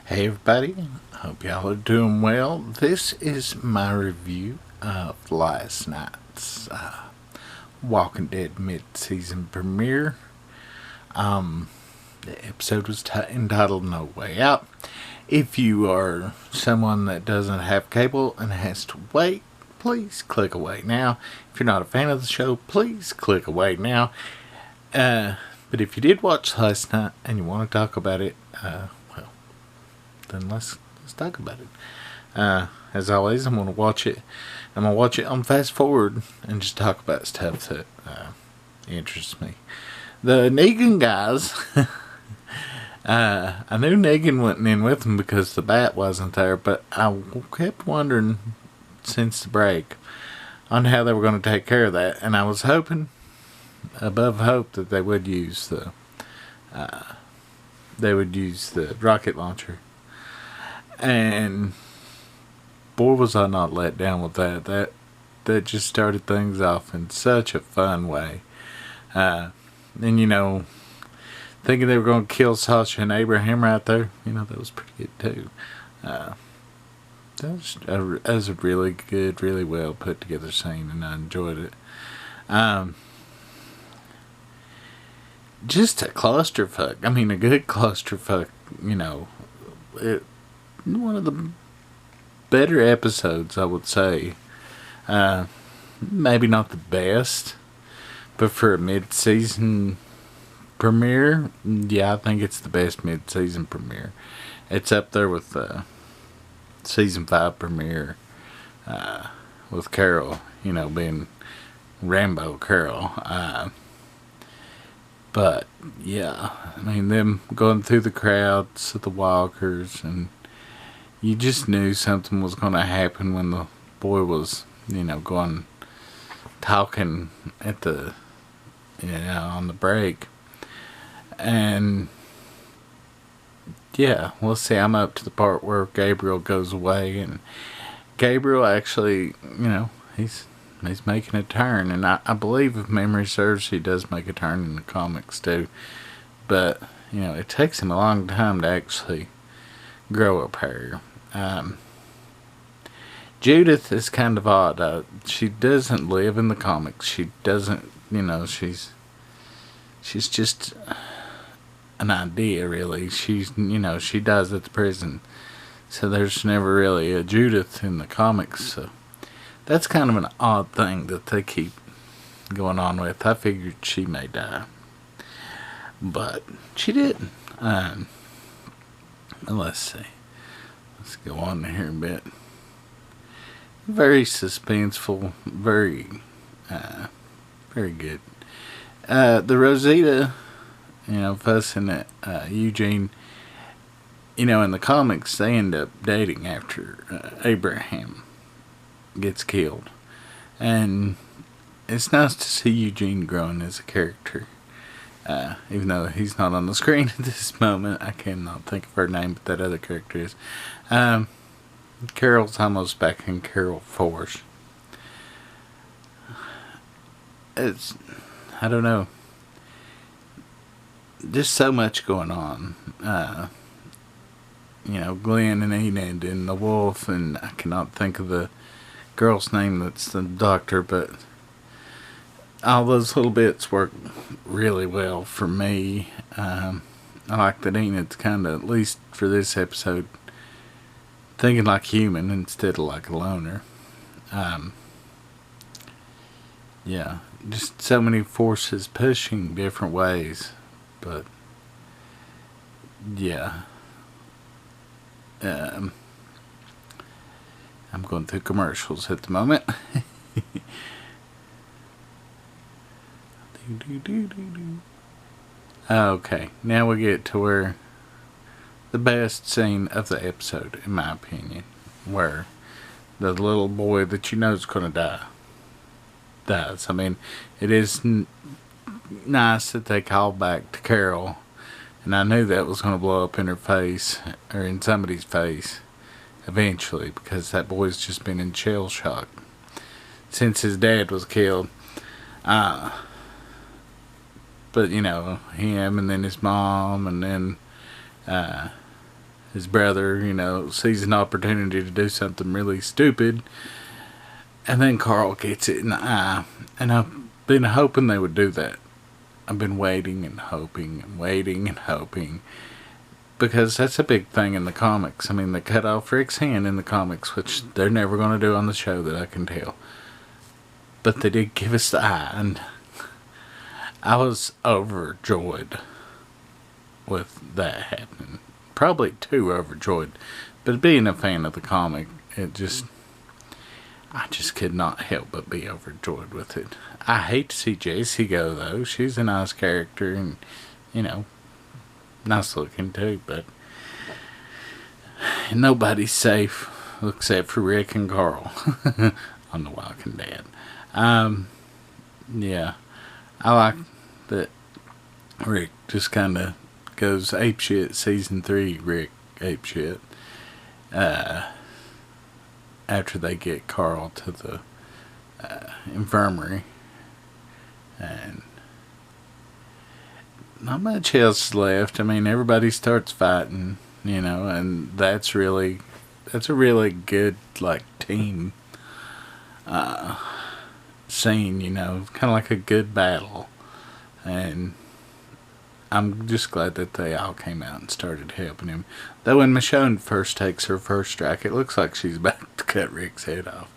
Hey everybody, hope y'all are doing well. This is my review of last night's Walking Dead mid-season premiere. The episode was entitled No Way Out. If you are someone that doesn't have cable and has to wait, please click away now. If you're not a fan of the show, please click away now. But if you did watch last night and you want to talk about it, then let's talk about it. As always, I'm gonna watch it. I'm gonna watch it on fast forward and just talk about stuff that interests me. The Negan guys. I knew Negan went in with them because the bat wasn't there, but I kept wondering since the break on how they were going to take care of that, and I was hoping, above hope, that they would use the rocket launcher. And boy, was I not let down with that. That just started things off in such a fun way. And thinking they were going to kill Sasha and Abraham right there, that was pretty good too. That was a really good, really well put together scene, and I enjoyed it. Just a clusterfuck. I mean, a good clusterfuck. One of the better episodes, I would say. Maybe not the best, but for a mid-season premiere, yeah, I think it's the best mid-season premiere. It's up there with the season 5 premiere with Carol, being Rambo Carol. But yeah, I mean, them going through the crowds of the walkers, and you just knew something was going to happen when the boy was, going talking at the, on the break. And yeah, we'll see. I'm up to the part where Gabriel goes away, and Gabriel actually, he's making a turn, and I believe, if memory serves, he does make a turn in the comics too. But it takes him a long time to actually grow a pair. Judith is kind of odd. She doesn't live in the comics. She doesn't, she's just an idea, really. She's, she dies at the prison. So there's never really a Judith in the comics. So that's kind of an odd thing that they keep going on with. I figured she may die, but she didn't. Let's see. Let's go on here a bit. Very suspenseful. Very good. The Rosita, fussing at Eugene. In the comics, they end up dating after Abraham gets killed. And it's nice to see Eugene growing as a character. Even though he's not on the screen at this moment, I cannot think of her name, but that other character is. Carol's almost back in Carol Force. I don't know. Just so much going on. Glenn and Enid and the wolf, and I cannot think of the girl's name that's the doctor, but all those little bits work really well for me. I like that Enid's kind of, at least for this episode, thinking like human instead of like a loner. Yeah, just so many forces pushing different ways, but yeah. I'm going through commercials at the moment. Okay, now we get to where the best scene of the episode, in my opinion, where the little boy that is going to die dies. I mean, it is nice that they call back to Carol, and I knew that was going to blow up in her face, or in somebody's face, eventually, because that boy's just been in shell shock since his dad was killed. But him, and then his mom, and then his brother, you know, sees an opportunity to do something really stupid, and then Carl gets it in the eye. And I've been hoping they would do that. I've been waiting and hoping and waiting and hoping, because that's a big thing in the comics. I mean, they cut off Rick's hand in the comics, which they're never going to do on the show that I can tell. But they did give us the eye, and I was overjoyed with that happening. Probably too overjoyed. But being a fan of the comic, I just could not help but be overjoyed with it. I hate to see Jessie go, though. She's a nice character, and, you know, nice looking too, but nobody's safe except for Rick and Carl on The Walking Dead. Yeah, I like that Rick just kind of goes apeshit. Season 3, Rick apeshit. After they get Carl to the infirmary, and not much else left. I mean, everybody starts fighting, you know, and that's a really good, like, team scene, you know, kind of like a good battle. And I'm just glad that they all came out and started helping him. Though when Michonne first takes her first strike, it looks like she's about to cut Rick's head off.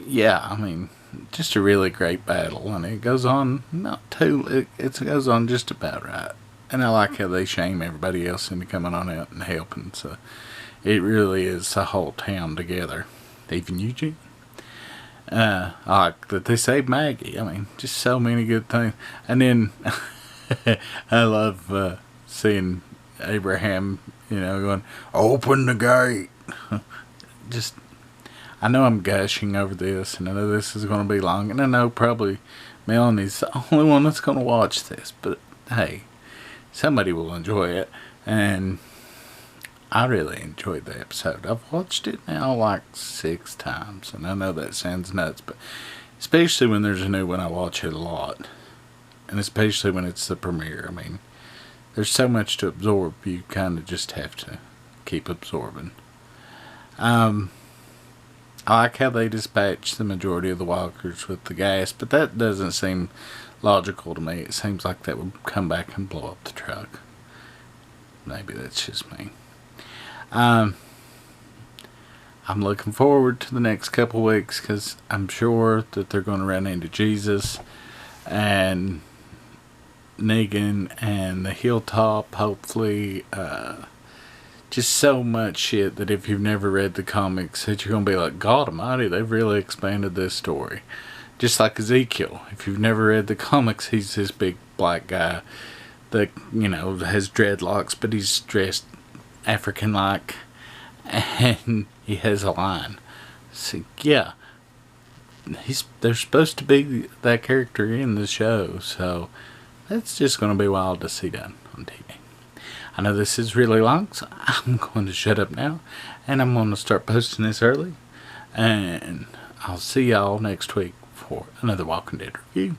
Yeah, I mean, just a really great battle, and it goes on it goes on just about right. And I like how they shame everybody else into coming on out and helping. So it really is a whole town together, even Eugene. I like that they saved Maggie. I mean, just so many good things. And then I love seeing Abraham, you know, going, "Open the gate." Just, I know I'm gushing over this, and I know this is going to be long, and I know probably Melanie's the only one that's going to watch this, but hey, somebody will enjoy it. And I really enjoyed the episode. I've watched it now like 6 times, and I know that sounds nuts, but especially when there's a new one, I watch it a lot. And especially when it's the premiere. I mean, there's so much to absorb, you kind of just have to keep absorbing. I like how they dispatch the majority of the walkers with the gas, but that doesn't seem logical to me. It seems like that would come back and blow up the truck. Maybe that's just me. I'm looking forward to the next couple weeks, because I'm sure that they're going to run into Jesus and Negan and the Hilltop, hopefully. Just so much shit that if you've never read the comics, that you're going to be like, God almighty, they've really expanded this story. Just like Ezekiel. If you've never read the comics, he's this big black guy that, you know, has dreadlocks, but he's dressed African-like, and he has a line. So, yeah, they're supposed to be that character in the show, so that's just going to be wild to see done on TV. I know this is really long, so I'm going to shut up now, and I'm going to start posting this early, and I'll see y'all next week for another Walking Dead review.